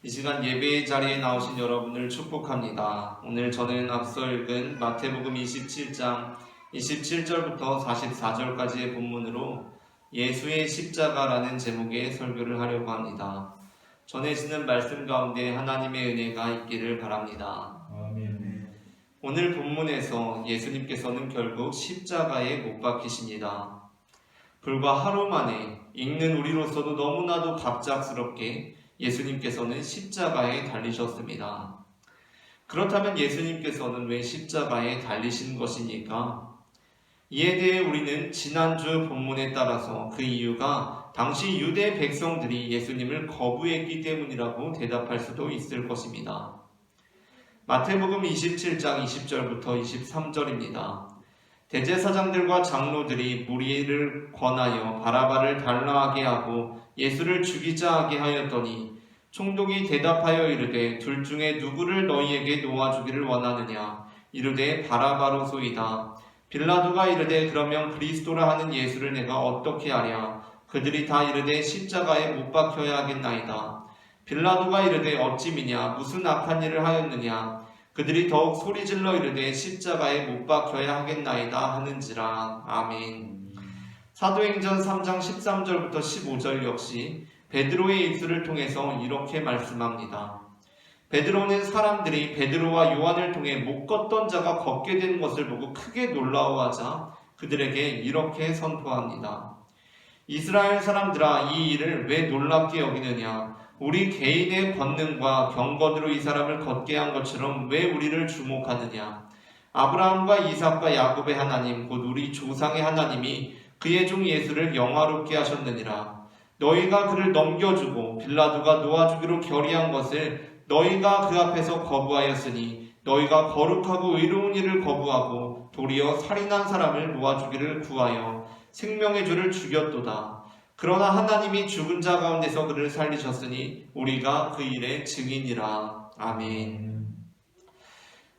이 시간 예배의 자리에 나오신 여러분을 축복합니다. 오늘 저는 앞서 읽은 마태복음 27장 27절부터 44절까지의 본문으로 예수의 십자가라는 제목의 설교를 하려고 합니다. 전해지는 말씀 가운데 하나님의 은혜가 있기를 바랍니다. 아멘. 오늘 본문에서 예수님께서는 결국 십자가에 못 박히십니다. 불과 하루 만에 읽는 우리로서도 너무나도 갑작스럽게 예수님께서는 십자가에 달리셨습니다. 그렇다면 예수님께서는 왜 십자가에 달리신 것입니까? 이에 대해 우리는 지난주 본문에 따라서 그 이유가 당시 유대 백성들이 예수님을 거부했기 때문이라고 대답할 수도 있을 것입니다. 마태복음 27장 20절부터 23절입니다. 대제사장들과 장로들이 무리를 권하여 바라바를 달라하게 하고 예수를 죽이자 하게 하였더니 총독이 대답하여 이르되 둘 중에 누구를 너희에게 놓아주기를 원하느냐? 이르되 바라바로소이다. 빌라도가 이르되 그러면 그리스도라 하는 예수를 내가 어떻게 하랴? 그들이 다 이르되 십자가에 못 박혀야 하겠나이다. 빌라도가 이르되 어찌 미냐? 무슨 악한 일을 하였느냐? 그들이 더욱 소리질러 이르되 십자가에 못 박혀야 하겠나이다 하는지라. 아멘. 사도행전 3장 13절부터 15절 역시 베드로의 입술을 통해서 이렇게 말씀합니다. 베드로는 사람들이 베드로와 요한을 통해 못 걷던 자가 걷게 된 것을 보고 크게 놀라워하자 그들에게 이렇게 선포합니다. 이스라엘 사람들아, 이 일을 왜 놀랍게 여기느냐? 우리 개인의 권능과 경건으로 이 사람을 걷게 한 것처럼 왜 우리를 주목하느냐? 아브라함과 이삭과 야곱의 하나님 곧 우리 조상의 하나님이 그의 종 예수를 영화롭게 하셨느니라. 너희가 그를 넘겨주고 빌라도가 놓아주기로 결의한 것을 너희가 그 앞에서 거부하였으니 너희가 거룩하고 의로운 일을 거부하고 도리어 살인한 사람을 놓아주기를 구하여 생명의 주를 죽였도다. 그러나 하나님이 죽은 자 가운데서 그를 살리셨으니 우리가 그 일의 증인이라. 아멘.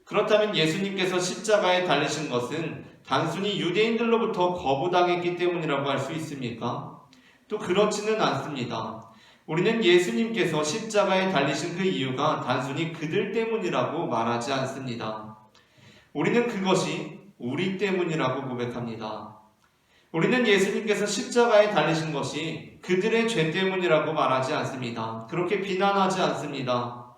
그렇다면 예수님께서 십자가에 달리신 것은 단순히 유대인들로부터 거부당했기 때문이라고 할 수 있습니까? 또 그렇지는 않습니다. 우리는 예수님께서 십자가에 달리신 그 이유가 단순히 그들 때문이라고 말하지 않습니다. 우리는 그것이 우리 때문이라고 고백합니다. 우리는 예수님께서 십자가에 달리신 것이 그들의 죄 때문이라고 말하지 않습니다. 그렇게 비난하지 않습니다.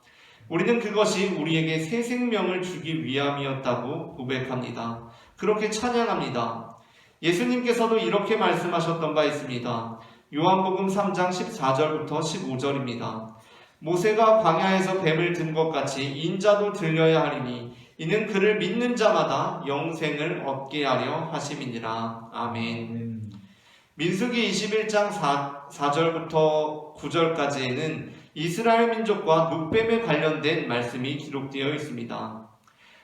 우리는 그것이 우리에게 새 생명을 주기 위함이었다고 고백합니다. 그렇게 찬양합니다. 예수님께서도 이렇게 말씀하셨던 바 있습니다. 요한복음 3장 14절부터 15절입니다. 모세가 광야에서 뱀을 든 것 같이 인자도 들려야 하리니 이는 그를 믿는 자마다 영생을 얻게 하려 하심이니라. 아멘. 민수기 21장 4절부터 9절까지에는 이스라엘 민족과 눕뱀에 관련된 말씀이 기록되어 있습니다.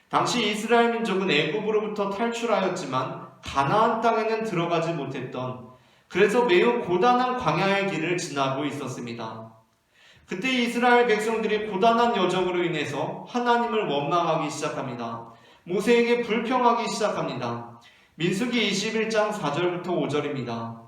당시 이스라엘 민족은 애굽으로부터 탈출하였지만 가나안 땅에는 들어가지 못했던, 그래서 매우 고단한 광야의 길을 지나고 있었습니다. 그때 이스라엘 백성들이 고단한 여정으로 인해서 하나님을 원망하기 시작합니다. 모세에게 불평하기 시작합니다. 민수기 21장 4절부터 5절입니다.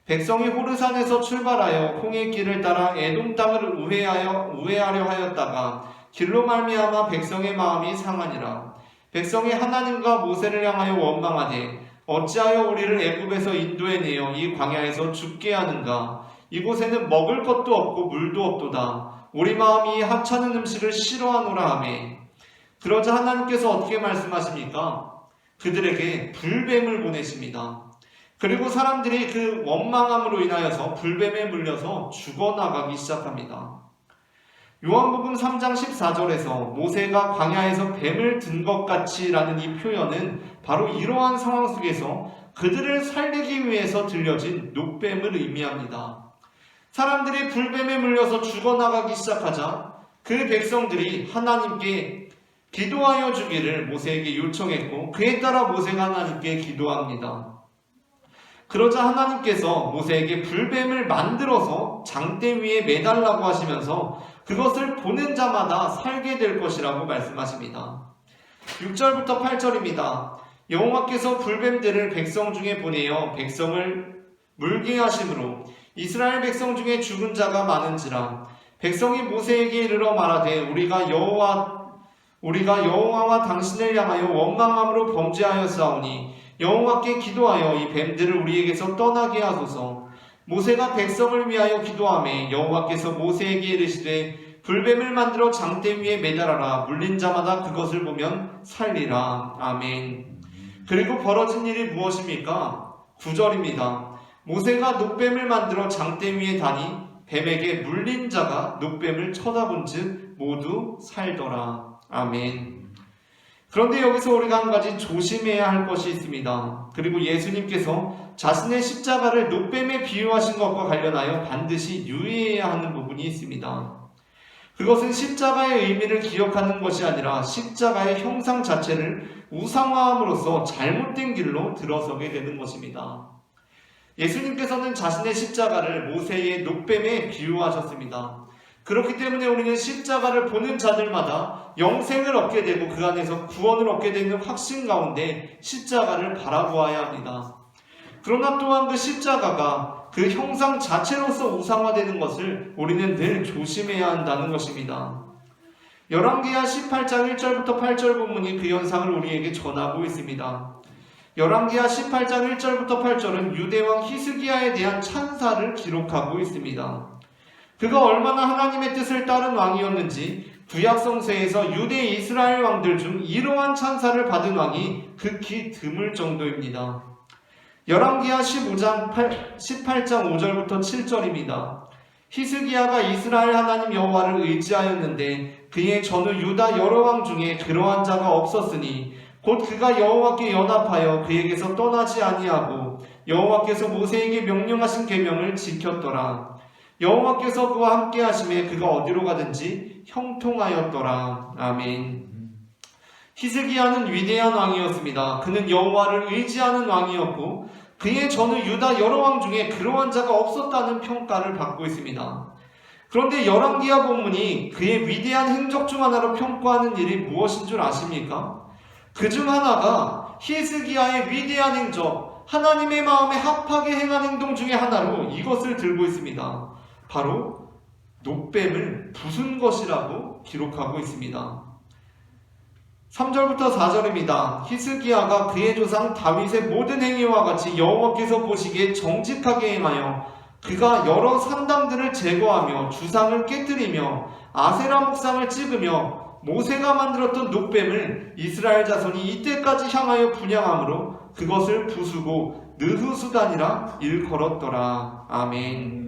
백성이 호르산에서 출발하여 홍해 길을 따라 에돔 땅을 우회하려 하였다가 길로 말미암아 백성의 마음이 상하니라. 백성이 하나님과 모세를 향하여 원망하되 어찌하여 우리를 애굽에서 인도해내어 이 광야에서 죽게 하는가? 이곳에는 먹을 것도 없고 물도 없도다. 우리 마음이 하찮은 음식을 싫어하노라 하매. 그러자 하나님께서 어떻게 말씀하십니까? 그들에게 불뱀을 보내십니다. 그리고 사람들이 그 원망함으로 인하여서 불뱀에 물려서 죽어나가기 시작합니다. 요한복음 3장 14절에서 모세가 광야에서 뱀을 든 것 같이 라는 이 표현은 바로 이러한 상황 속에서 그들을 살리기 위해서 들려진 눕뱀을 의미합니다. 사람들이 불뱀에 물려서 죽어나가기 시작하자 그 백성들이 하나님께 기도하여 주기를 모세에게 요청했고 그에 따라 모세가 하나님께 기도합니다. 그러자 하나님께서 모세에게 불뱀을 만들어서 장대 위에 매달라고 하시면서 그것을 보는 자마다 살게 될 것이라고 말씀하십니다. 6절부터 8절입니다. 여호와께서 불뱀들을 백성 중에 보내어 백성을 물게 하심으로 이스라엘 백성 중에 죽은 자가 많은지라 백성이 모세에게 이르러 말하되 우리가 여호와와 당신을 향하여 원망함으로 범죄하였사오니 여호와께 기도하여 이 뱀들을 우리에게서 떠나게 하소서. 모세가 백성을 위하여 기도하매 여호와께서 모세에게 이르시되 불뱀을 만들어 장대 위에 매달아라. 물린 자마다 그것을 보면 살리라. 아멘. 그리고 벌어진 일이 무엇입니까? 9절입니다. 모세가 놋뱀을 만들어 장대 위에 다니 뱀에게 물린 자가 놋뱀을 쳐다본 즉 모두 살더라. 아멘. 그런데 여기서 우리가 한 가지 조심해야 할 것이 있습니다. 그리고 예수님께서 자신의 십자가를 놋뱀에 비유하신 것과 관련하여 반드시 유의해야 하는 부분이 있습니다. 그것은 십자가의 의미를 기억하는 것이 아니라 십자가의 형상 자체를 우상화함으로써 잘못된 길로 들어서게 되는 것입니다. 예수님께서는 자신의 십자가를 모세의 놋뱀에 비유하셨습니다. 그렇기 때문에 우리는 십자가를 보는 자들마다 영생을 얻게 되고 그 안에서 구원을 얻게 되는 확신 가운데 십자가를 바라보아야 합니다. 그러나 또한 그 십자가가 그 형상 자체로서 우상화되는 것을 우리는 늘 조심해야 한다는 것입니다. 열왕기하 18장 1절부터 8절 본문이 그 현상을 우리에게 전하고 있습니다. 열왕기하 18장 1절부터 8절은 유대왕 히스기야에 대한 찬사를 기록하고 있습니다. 그가 얼마나 하나님의 뜻을 따른 왕이었는지 구약성서에서 유대 이스라엘 왕들 중 이러한 찬사를 받은 왕이 극히 드물 정도입니다. 열왕기하 18장 5절부터 7절입니다. 히스기야가 이스라엘 하나님 여호와를 의지하였는데 그의 전후 유다 여러 왕 중에 그러한 자가 없었으니 곧 그가 여호와께 연합하여 그에게서 떠나지 아니하고 여호와께서 모세에게 명령하신 계명을 지켰더라. 여호와께서 그와 함께 하심에 그가 어디로 가든지 형통하였더라. 아멘. 히스기야는 위대한 왕이었습니다. 그는 여호와를 의지하는 왕이었고 그의 전후 유다 여러 왕 중에 그러한 자가 없었다는 평가를 받고 있습니다. 그런데 열왕기하 본문이 그의 위대한 행적 중 하나로 평가하는 일이 무엇인 줄 아십니까? 그 중 하나가 히스기야의 위대한 행적, 하나님의 마음에 합하게 행한 행동 중에 하나로 이것을 들고 있습니다. 바로 놋뱀을 부순 것이라고 기록하고 있습니다. 3절부터 4절입니다. 히스기야가 그의 조상 다윗의 모든 행위와 같이 여호와께서 보시기에 정직하게 행하여 그가 여러 산당들을 제거하며 주상을 깨뜨리며 아세라 목상을 찍으며 모세가 만들었던 놋뱀을 이스라엘 자손이 이때까지 향하여 분향함으로 그것을 부수고 느후수단이라 일컬었더라. 아멘.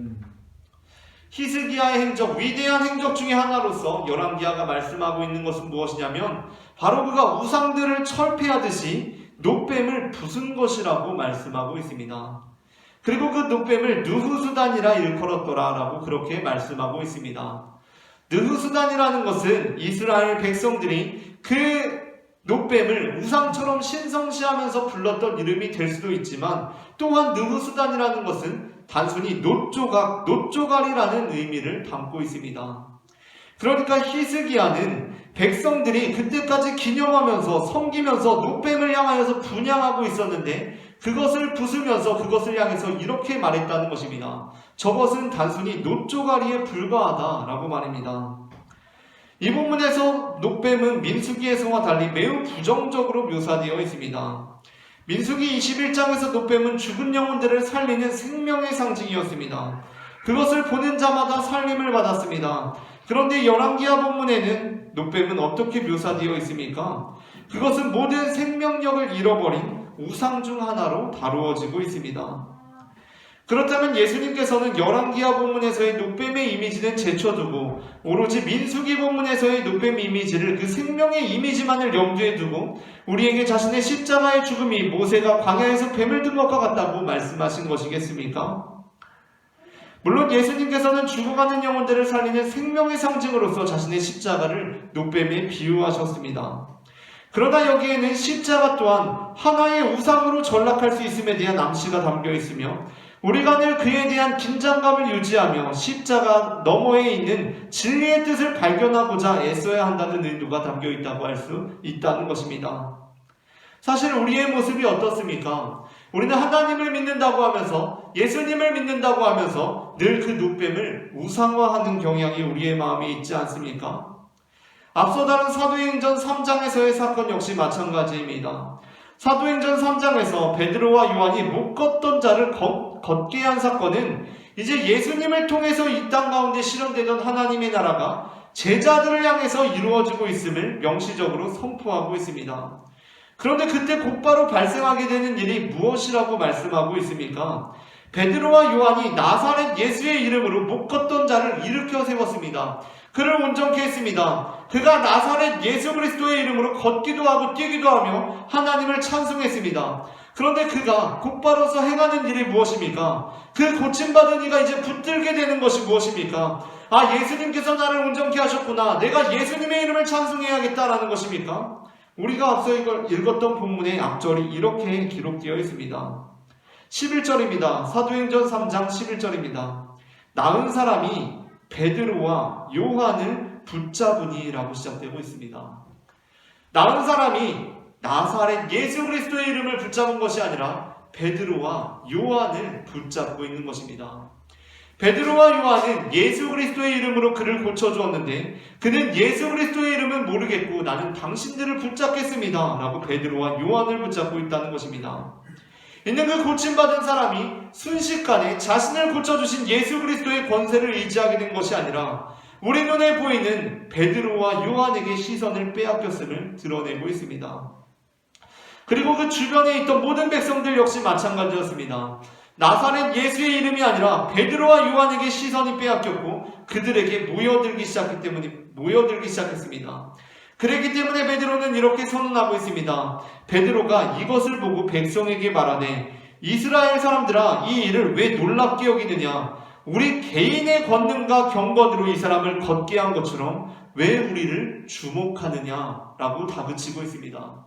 히스기야의 행적, 위대한 행적 중에 하나로서 열왕기하가 말씀하고 있는 것은 무엇이냐면 바로 그가 우상들을 철폐하듯이 놋뱀을 부순 것이라고 말씀하고 있습니다. 그리고 그 놋뱀을 느후수단이라 일컬었더라 라고 그렇게 말씀하고 있습니다. 느후수단이라는 것은 이스라엘 백성들이 그 놋뱀을 우상처럼 신성시하면서 불렀던 이름이 될 수도 있지만 또한 느후수단이라는 것은 단순히 놋조각, 놋조각이라는 의미를 담고 있습니다. 그러니까 히스기야는 백성들이 그때까지 기념하면서 섬기면서 놋뱀을 향하여서 분향하고 있었는데 그것을 부수면서 그것을 향해서 이렇게 말했다는 것입니다. 저것은 단순히 놋조각에 불과하다라고 말입니다. 이 본문에서 놋뱀은 민수기에서와 달리 매우 부정적으로 묘사되어 있습니다. 민수기 21장에서 놋뱀은 죽은 영혼들을 살리는 생명의 상징이었습니다. 그것을 보는 자마다 살림을 받았습니다. 그런데 열왕기하 본문에는 놋뱀은 어떻게 묘사되어 있습니까? 그것은 모든 생명력을 잃어버린 우상 중 하나로 다루어지고 있습니다. 그렇다면 예수님께서는 열왕기하 본문에서의 놋뱀의 이미지는 제쳐두고 오로지 민수기 본문에서의 놋뱀 이미지를 그 생명의 이미지만을 염두에 두고 우리에게 자신의 십자가의 죽음이 모세가 광야에서 뱀을 든 것과 같다고 말씀하신 것이겠습니까? 물론 예수님께서는 죽어가는 영혼들을 살리는 생명의 상징으로서 자신의 십자가를 놋뱀에 비유하셨습니다. 그러나 여기에는 십자가 또한 하나의 우상으로 전락할 수 있음에 대한 암시가 담겨 있으며 우리가 늘 그에 대한 긴장감을 유지하며 십자가 너머에 있는 진리의 뜻을 발견하고자 애써야 한다는 의도가 담겨 있다고 할 수 있다는 것입니다. 사실 우리의 모습이 어떻습니까? 우리는 하나님을 믿는다고 하면서, 예수님을 믿는다고 하면서 늘 그 눕뱀을 우상화하는 경향이 우리의 마음에 있지 않습니까? 앞서 다룬 사도행전 3장에서의 사건 역시 마찬가지입니다. 사도행전 3장에서 베드로와 요한이 못 걷던 자를 걷게 한 사건은 이제 예수님을 통해서 이 땅 가운데 실현되던 하나님의 나라가 제자들을 향해서 이루어지고 있음을 명시적으로 선포하고 있습니다. 그런데 그때 곧바로 발생하게 되는 일이 무엇이라고 말씀하고 있습니까? 베드로와 요한이 나사렛 예수의 이름으로 못 걷던 자를 일으켜 세웠습니다. 그를 온전케 했습니다. 그가 나사렛 예수 그리스도의 이름으로 걷기도 하고 뛰기도 하며 하나님을 찬송했습니다. 그런데 그가 곧바로서 행하는 일이 무엇입니까? 그 고침받은 이가 이제 붙들게 되는 것이 무엇입니까? 아, 예수님께서 나를 온전케 하셨구나. 내가 예수님의 이름을 찬송해야겠다라는 것입니까? 우리가 앞서 읽었던 본문의 앞절이 이렇게 기록되어 있습니다. 11절입니다. 사도행전 3장 11절입니다. 나은 사람이 베드로와 요한을 붙잡으니라고 시작되고 있습니다. 나은 사람이 나사렛 예수 그리스도의 이름을 붙잡은 것이 아니라 베드로와 요한을 붙잡고 있는 것입니다. 베드로와 요한은 예수 그리스도의 이름으로 그를 고쳐주었는데 그는 예수 그리스도의 이름은 모르겠고 나는 당신들을 붙잡겠습니다 라고 베드로와 요한을 붙잡고 있다는 것입니다. 있는 그 고침받은 사람이 순식간에 자신을 고쳐주신 예수 그리스도의 권세를 의지하게 된 것이 아니라 우리 눈에 보이는 베드로와 요한에게 시선을 빼앗겼음을 드러내고 있습니다. 그리고 그 주변에 있던 모든 백성들 역시 마찬가지였습니다. 나사렛 예수의 이름이 아니라 베드로와 요한에게 시선이 빼앗겼고 그들에게 모여들기 시작했습니다. 그렇기 때문에 베드로는 이렇게 선언하고 있습니다. 베드로가 이것을 보고 백성에게 말하되 이스라엘 사람들아 이 일을 왜 놀랍게 여기느냐? 우리 개인의 권능과 경건으로 이 사람을 걷게 한 것처럼 왜 우리를 주목하느냐라고 다그치고 있습니다.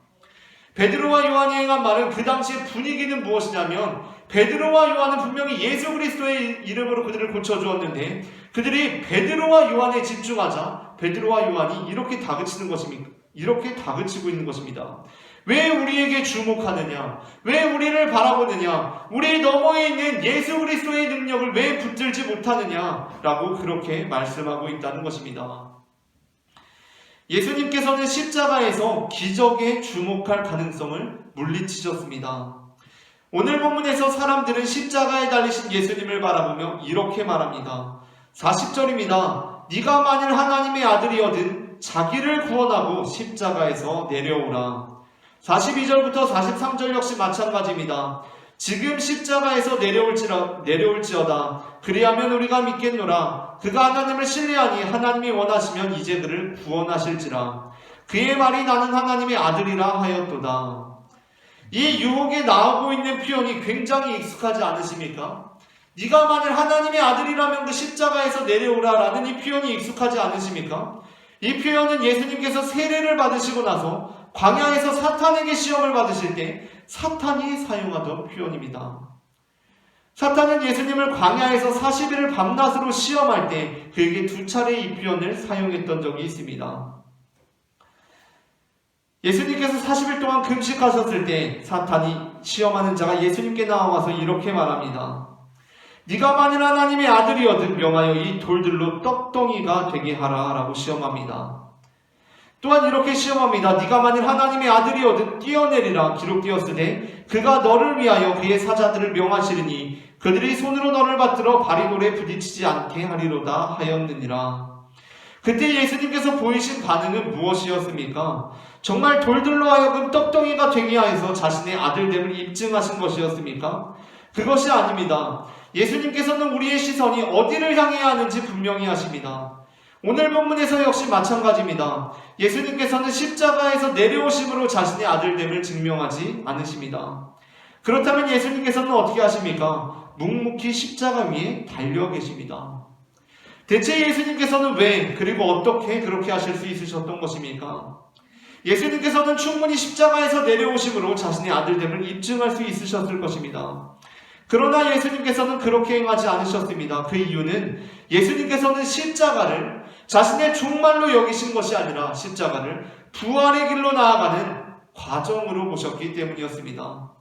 베드로와 요한이 행한 말은 그 당시의 분위기는 무엇이냐면 베드로와 요한은 분명히 예수 그리스도의 이름으로 그들을 고쳐주었는데 그들이 베드로와 요한에 집중하자 베드로와 요한이 이렇게 다그치는 것입니까? 이렇게 다그치고 있는 것입니다. 왜 우리에게 주목하느냐? 왜 우리를 바라보느냐? 우리 너머에 있는 예수 그리스도의 능력을 왜 붙들지 못하느냐? 라고 그렇게 말씀하고 있다는 것입니다. 예수님께서는 십자가에서 기적에 주목할 가능성을 물리치셨습니다. 오늘 본문에서 사람들은 십자가에 달리신 예수님을 바라보며 이렇게 말합니다. 40절입니다. 네가 만일 하나님의 아들이거든 자기를 구원하고 십자가에서 내려오라. 42절부터 43절 역시 마찬가지입니다. 지금 십자가에서 내려올지어다. 그리하면 우리가 믿겠노라. 그가 하나님을 신뢰하니 하나님이 원하시면 이제 그를 구원하실지라. 그의 말이 나는 하나님의 아들이라 하였도다. 이 유혹에 나오고 있는 표현이 굉장히 익숙하지 않으십니까? 네가 만일 하나님의 아들이라면 그 십자가에서 내려오라라는 이 표현이 익숙하지 않으십니까? 이 표현은 예수님께서 세례를 받으시고 나서 광야에서 사탄에게 시험을 받으실 때 사탄이 사용하던 표현입니다. 사탄은 예수님을 광야에서 40일을 밤낮으로 시험할 때 그에게 2차례 이 표현을 사용했던 적이 있습니다. 예수님께서 40일 동안 금식하셨을 때 사탄이 시험하는 자가 예수님께 나와서 이렇게 말합니다. 네가 만일 하나님의 아들이거든 명하여 이 돌들로 떡덩이가 되게 하라 라고 시험합니다. 또한 이렇게 시험합니다. 네가 만일 하나님의 아들이거든 뛰어내리라 기록되었으되 그가 너를 위하여 그의 사자들을 명하시리니 그들이 손으로 너를 받들어 발이 돌에 부딪히지 않게 하리로다 하였느니라. 그때 예수님께서 보이신 반응은 무엇이었습니까? 정말 돌들로 하여금 떡덩이가 되게 하여서 자신의 아들됨을 입증하신 것이었습니까? 그것이 아닙니다. 예수님께서는 우리의 시선이 어디를 향해야 하는지 분명히 하십니다. 오늘 본문에서 역시 마찬가지입니다. 예수님께서는 십자가에서 내려오심으로 자신의 아들됨을 증명하지 않으십니다. 그렇다면 예수님께서는 어떻게 하십니까? 묵묵히 십자가 위에 달려 계십니다. 대체 예수님께서는 왜 그리고 어떻게 그렇게 하실 수 있으셨던 것입니까? 예수님께서는 충분히 십자가에서 내려오심으로 자신의 아들됨을 입증할 수 있으셨을 것입니다. 그러나 예수님께서는 그렇게 행하지 않으셨습니다. 그 이유는 예수님께서는 십자가를 자신의 종말로 여기신 것이 아니라 십자가를 부활의 길로 나아가는 과정으로 보셨기 때문이었습니다.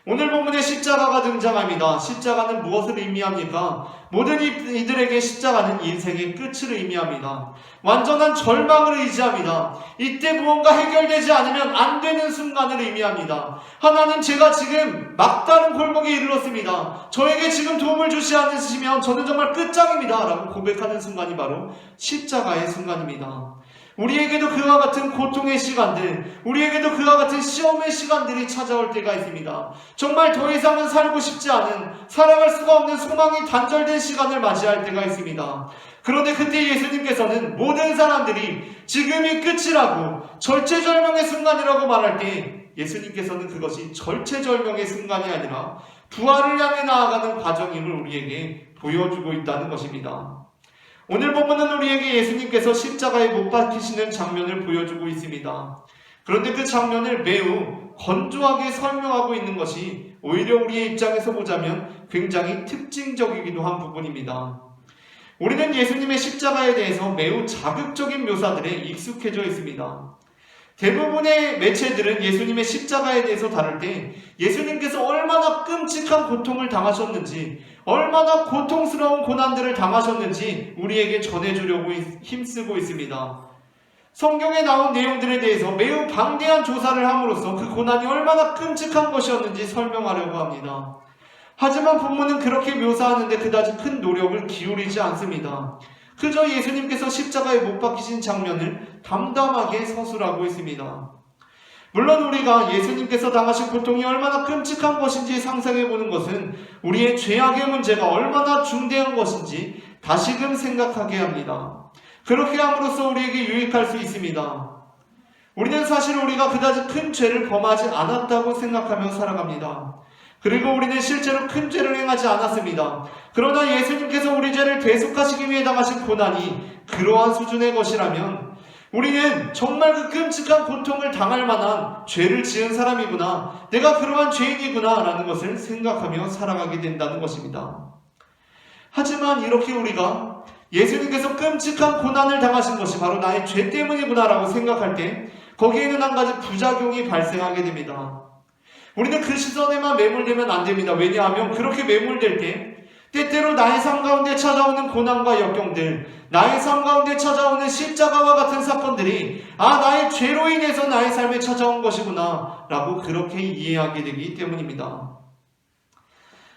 오늘 본문에 십자가가 등장합니다. 십자가는 무엇을 의미합니까? 모든 이들에게 십자가는 인생의 끝을 의미합니다. 완전한 절망을 의지합니다. 이때 무언가 해결되지 않으면 안 되는 순간을 의미합니다. 하나님, 제가 지금 막다른 골목에 이르렀습니다. 저에게 지금 도움을 주지 않으시면 저는 정말 끝장입니다 라고 고백하는 순간이 바로 십자가의 순간입니다. 우리에게도 그와 같은 고통의 시간들, 우리에게도 그와 같은 시험의 시간들이 찾아올 때가 있습니다. 정말 더 이상은 살고 싶지 않은, 살아갈 수가 없는 소망이 단절된 시간을 맞이할 때가 있습니다. 그런데 그때 예수님께서는 모든 사람들이 지금이 끝이라고, 절체절명의 순간이라고 말할 때 예수님께서는 그것이 절체절명의 순간이 아니라 부활을 향해 나아가는 과정임을 우리에게 보여주고 있다는 것입니다. 오늘 본문은 우리에게 예수님께서 십자가에 못 박히시는 장면을 보여주고 있습니다. 그런데 그 장면을 매우 건조하게 설명하고 있는 것이 오히려 우리의 입장에서 보자면 굉장히 특징적이기도 한 부분입니다. 우리는 예수님의 십자가에 대해서 매우 자극적인 묘사들에 익숙해져 있습니다. 대부분의 매체들은 예수님의 십자가에 대해서 다룰 때 예수님께서 얼마나 끔찍한 고통을 당하셨는지, 얼마나 고통스러운 고난들을 당하셨는지 우리에게 전해주려고 힘쓰고 있습니다. 성경에 나온 내용들에 대해서 매우 방대한 조사를 함으로써 그 고난이 얼마나 끔찍한 것이었는지 설명하려고 합니다. 하지만 본문은 그렇게 묘사하는데 그다지 큰 노력을 기울이지 않습니다. 그저 예수님께서 십자가에 못 박히신 장면을 담담하게 서술하고 있습니다. 물론 우리가 예수님께서 당하신 고통이 얼마나 끔찍한 것인지 상상해보는 것은 우리의 죄악의 문제가 얼마나 중대한 것인지 다시금 생각하게 합니다. 그렇게 함으로써 우리에게 유익할 수 있습니다. 우리는 사실 우리가 그다지 큰 죄를 범하지 않았다고 생각하며 살아갑니다. 그리고 우리는 실제로 큰 죄를 행하지 않았습니다. 그러나 예수님께서 우리 죄를 대속하시기 위해 당하신 고난이 그러한 수준의 것이라면 우리는 정말 그 끔찍한 고통을 당할 만한 죄를 지은 사람이구나, 내가 그러한 죄인이구나 라는 것을 생각하며 살아가게 된다는 것입니다. 하지만 이렇게 우리가 예수님께서 끔찍한 고난을 당하신 것이 바로 나의 죄 때문이구나 라고 생각할 때 거기에는 한 가지 부작용이 발생하게 됩니다. 우리는 그 시선에만 매몰되면 안 됩니다. 왜냐하면 그렇게 매몰될 때 때때로 나의 삶 가운데 찾아오는 고난과 역경들, 나의 삶 가운데 찾아오는 십자가와 같은 사건들이 나의 죄로 인해서 나의 삶에 찾아온 것이구나 라고 그렇게 이해하게 되기 때문입니다.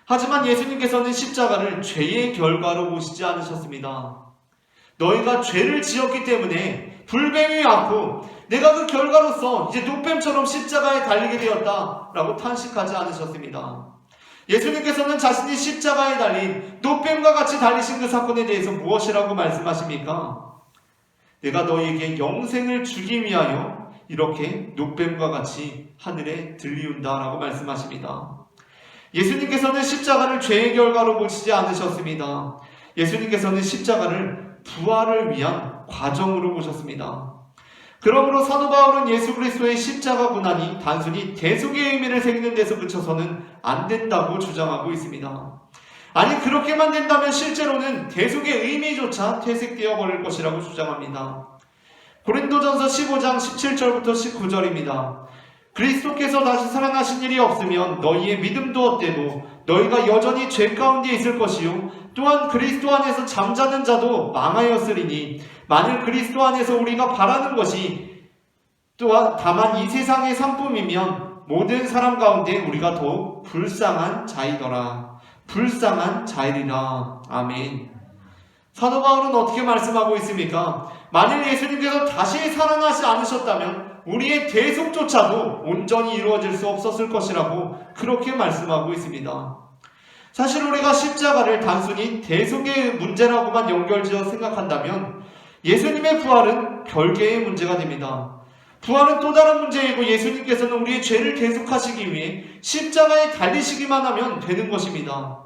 하지만 예수님께서는 십자가를 죄의 결과로 보시지 않으셨습니다. 너희가 죄를 지었기 때문에 불뱀이 왔고 내가 그 결과로서 이제 노뱀처럼 십자가에 달리게 되었다 라고 탄식하지 않으셨습니다. 예수님께서는 자신이 십자가에 달린 노뱀과 같이 달리신 그 사건에 대해서 무엇이라고 말씀하십니까? 내가 너희에게 영생을 주기 위하여 이렇게 노뱀과 같이 하늘에 들리운다 라고 말씀하십니다. 예수님께서는 십자가를 죄의 결과로 보시지 않으셨습니다. 예수님께서는 십자가를 부활을 위한 과정으로 보셨습니다. 그러므로 사도 바울은 예수 그리스도의 십자가 고난이 단순히 대속의 의미를 새기는 데서 그쳐서는 안 된다고 주장하고 있습니다. 아니, 그렇게만 된다면 실제로는 대속의 의미조차 퇴색되어 버릴 것이라고 주장합니다. 고린도전서 15장 17절부터 19절입니다. 그리스도께서 다시 살아나신 일이 없으면 너희의 믿음도 헛되고 너희가 여전히 죄 가운데 있을 것이요 또한 그리스도 안에서 잠자는 자도 망하였으리니 만일 그리스도 안에서 우리가 바라는 것이 또한 다만 이 세상의 산품이면 모든 사람 가운데 우리가 더욱 불쌍한 자이더라. 불쌍한 자이리라. 아멘. 사도 바울은 어떻게 말씀하고 있습니까? 만일 예수님께서 다시 살아나지 않으셨다면 우리의 대속조차도 온전히 이루어질 수 없었을 것이라고 그렇게 말씀하고 있습니다. 사실 우리가 십자가를 단순히 대속의 문제라고만 연결지어 생각한다면 예수님의 부활은 별개의 문제가 됩니다. 부활은 또 다른 문제이고 예수님께서는 우리의 죄를 대속하시기 위해 십자가에 달리시기만 하면 되는 것입니다.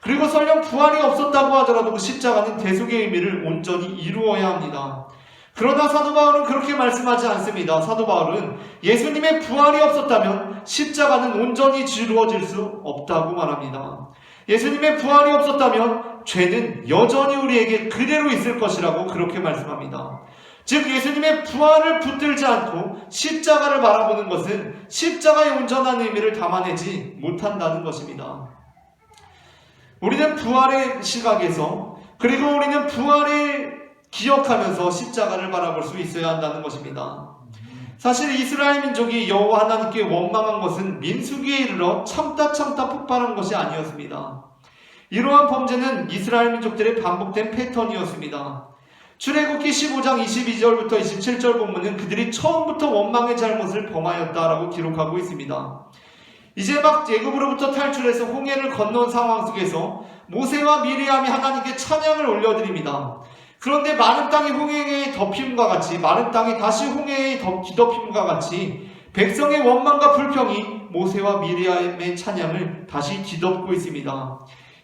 그리고 설령 부활이 없었다고 하더라도 그 십자가는 대속의 의미를 온전히 이루어야 합니다. 그러나 사도 바울은 그렇게 말씀하지 않습니다. 사도 바울은 예수님의 부활이 없었다면 십자가는 온전히 이루어질 수 없다고 말합니다. 예수님의 부활이 없었다면 죄는 여전히 우리에게 그대로 있을 것이라고 그렇게 말씀합니다. 즉 예수님의 부활을 붙들지 않고 십자가를 바라보는 것은 십자가의 온전한 의미를 담아내지 못한다는 것입니다. 우리는 부활의 시각에서, 그리고 우리는 부활을 기억하면서 십자가를 바라볼 수 있어야 한다는 것입니다. 사실 이스라엘 민족이 여호와 하나님께 원망한 것은 민수기에 이르러 참다 폭발한 것이 아니었습니다. 이러한 범죄는 이스라엘 민족들의 반복된 패턴이었습니다. 출애굽기 15장 22절부터 27절 본문은 그들이 처음부터 원망의 잘못을 범하였다라고 기록하고 있습니다. 이제 막 애굽으로부터 탈출해서 홍해를 건넌 상황 속에서 모세와 미리암이 하나님께 찬양을 올려드립니다. 그런데 마른 땅이 홍해에 덮임과 같이, 마른 땅이 다시 홍해에 뒤덮임과 같이 백성의 원망과 불평이 모세와 미리암의 찬양을 다시 뒤덮고 있습니다.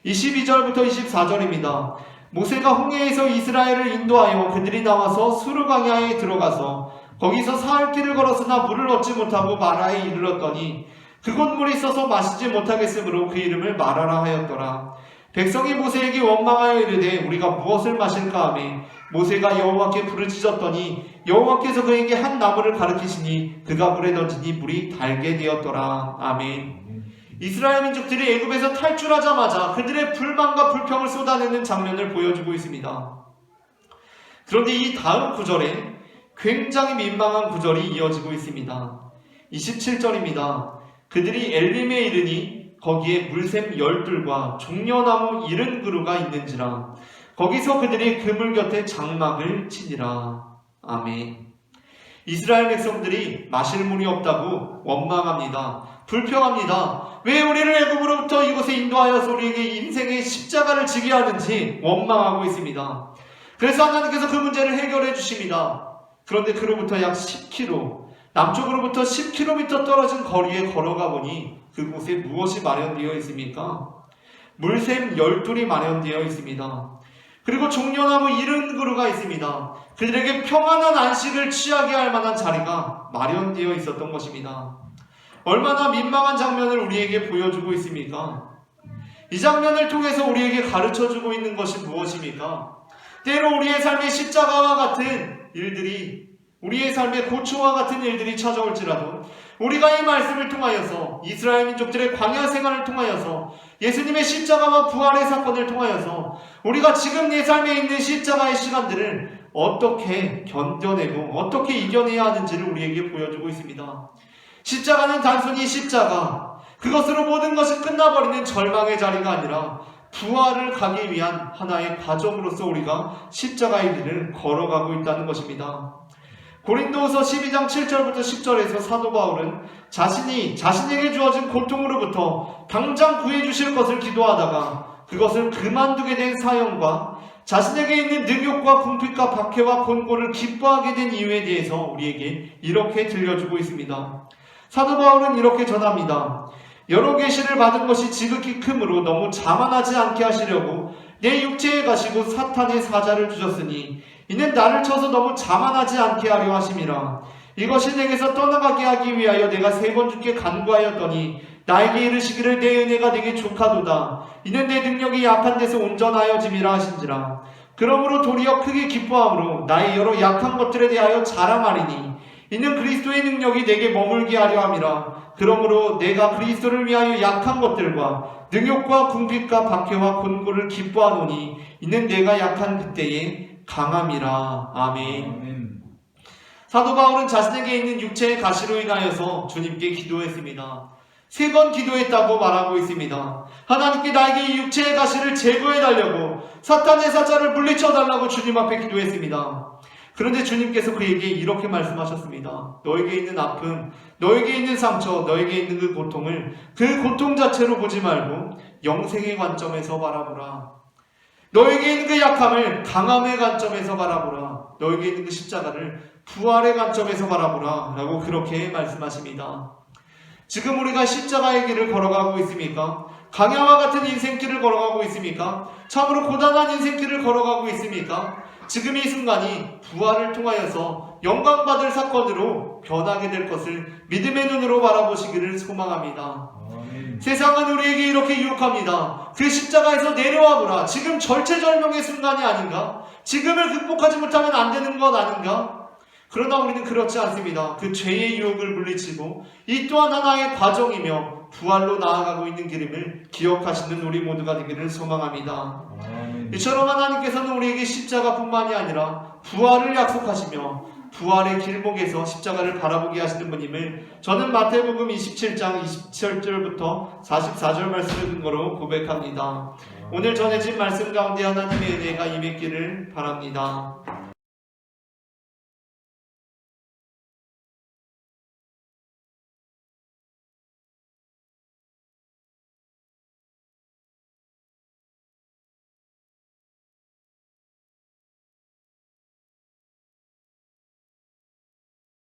22절부터 24절입니다. 모세가 홍해에서 이스라엘을 인도하여 그들이 나와서 수르 광야에 들어가서 거기서 사흘 길을 걸었으나 물을 얻지 못하고 마라에 이르렀더니 그곳 물이 있어서 마시지 못하겠으므로 그 이름을 마라라 하였더라. 백성이 모세에게 원망하여 이르되 우리가 무엇을 마실까 하매 모세가 여호와께 부르짖었더니 여호와께서 그에게 한 나무를 가르치시니 그가 물에 던지니 물이 달게 되었더라. 아멘. 이스라엘 민족들이 애굽에서 탈출하자마자 그들의 불만과 불평을 쏟아내는 장면을 보여주고 있습니다. 그런데 이 다음 구절에 굉장히 민망한 구절이 이어지고 있습니다. 27절입니다. 그들이 엘림에 이르니 거기에 물샘 12과 종려나무 70그루가 있는지라 거기서 그들이 그물 곁에 장막을 치니라. 아멘. 이스라엘 백성들이 마실 물이 없다고 원망합니다. 불평합니다. 왜 우리를 애굽으로부터 이곳에 인도하여서 우리에게 인생의 십자가를 지게 하는지 원망하고 있습니다. 그래서 하나님께서 그 문제를 해결해 주십니다. 그런데 그로부터 약 10km, 남쪽으로부터 10km 떨어진 거리에 걸어가 보니 그곳에 무엇이 마련되어 있습니까? 물샘 12이 마련되어 있습니다. 그리고 종려나무 70그루가 있습니다. 그들에게 평안한 안식을 취하게 할 만한 자리가 마련되어 있었던 것입니다. 얼마나 민망한 장면을 우리에게 보여주고 있습니까? 이 장면을 통해서 우리에게 가르쳐주고 있는 것이 무엇입니까? 때로 우리의 삶의 십자가와 같은 일들이, 우리의 삶의 고초와 같은 일들이 찾아올지라도 우리가 이 말씀을 통하여서, 이스라엘 민족들의 광야 생활을 통하여서, 예수님의 십자가와 부활의 사건을 통하여서 우리가 지금 내 삶에 있는 십자가의 시간들을 어떻게 견뎌내고 어떻게 이겨내야 하는지를 우리에게 보여주고 있습니다. 십자가는 단순히 십자가, 그것으로 모든 것이 끝나버리는 절망의 자리가 아니라 부활을 가기 위한 하나의 과정으로서 우리가 십자가의 길을 걸어가고 있다는 것입니다. 고린도후서 12장 7절부터 10절에서 사도 바울은 자신에게 주어진 고통으로부터 당장 구해주실 것을 기도하다가 그것을 그만두게 된 사연과 자신에게 있는 능욕과 궁핍과 박해와 곤고를 기뻐하게 된 이유에 대해서 우리에게 이렇게 들려주고 있습니다. 사도 바울은 이렇게 전합니다. 여러 계시를 받은 것이 지극히 크므로 너무 자만하지 않게 하시려고 내 육체에 가시고 사탄의 사자를 주셨으니 이는 나를 쳐서 너무 자만하지 않게 하려 하심이라. 이것이 내게서 떠나가게 하기 위하여 내가 3번 주께 간구하였더니 나에게 이르시기를 내 은혜가 되게 족하도다. 이는 내 능력이 약한 데서 온전하여짐이라 하신지라. 그러므로 도리어 크게 기뻐함으로 나의 여러 약한 것들에 대하여 자랑하리니 이는 그리스도의 능력이 내게 머물게 하려 함이라. 그러므로 내가 그리스도를 위하여 약한 것들과 능욕과 궁핍과 박해와 곤고를 기뻐하노니 이는 내가 약한 그때에 강함이라. 아멘. 사도 바울은 자신에게 있는 육체의 가시로 인하여서 주님께 기도했습니다. 3번 기도했다고 말하고 있습니다. 하나님께 나에게 이 육체의 가시를 제거해달라고, 사탄의 사자를 물리쳐달라고 주님 앞에 기도했습니다. 그런데 주님께서 그에게 이렇게 말씀하셨습니다. 너에게 있는 아픔, 너에게 있는 상처, 너에게 있는 그 고통을 그 고통 자체로 보지 말고 영생의 관점에서 바라보라. 너에게 있는 그 약함을 강함의 관점에서 바라보라. 너에게 있는 그 십자가를 부활의 관점에서 바라보라. 라고 그렇게 말씀하십니다. 지금 우리가 십자가의 길을 걸어가고 있습니까? 강야와 같은 인생길을 걸어가고 있습니까? 참으로 고단한 인생길을 걸어가고 있습니까? 지금 이 순간이 부활을 통하여서 영광받을 사건으로 변하게 될 것을 믿음의 눈으로 바라보시기를 소망합니다. 세상은 우리에게 이렇게 유혹합니다. 그 십자가에서 내려와 보라. 지금 절체절명의 순간이 아닌가? 지금을 극복하지 못하면 안 되는 것 아닌가? 그러나 우리는 그렇지 않습니다. 그 죄의 유혹을 물리치고 이 또한 하나의 과정이며 부활로 나아가고 있는 길임을 기억하시는 우리 모두가 되기를 소망합니다. 이처럼 하나님께서는 우리에게 십자가뿐만이 아니라 부활을 약속하시며 부활의 길목에서 십자가를 바라보게 하시는 분임을 저는 마태복음 27장 27절부터 44절 말씀을 근거로 고백합니다. 오늘 전해진 말씀 가운데 하나님의 은혜가 임했기를 바랍니다.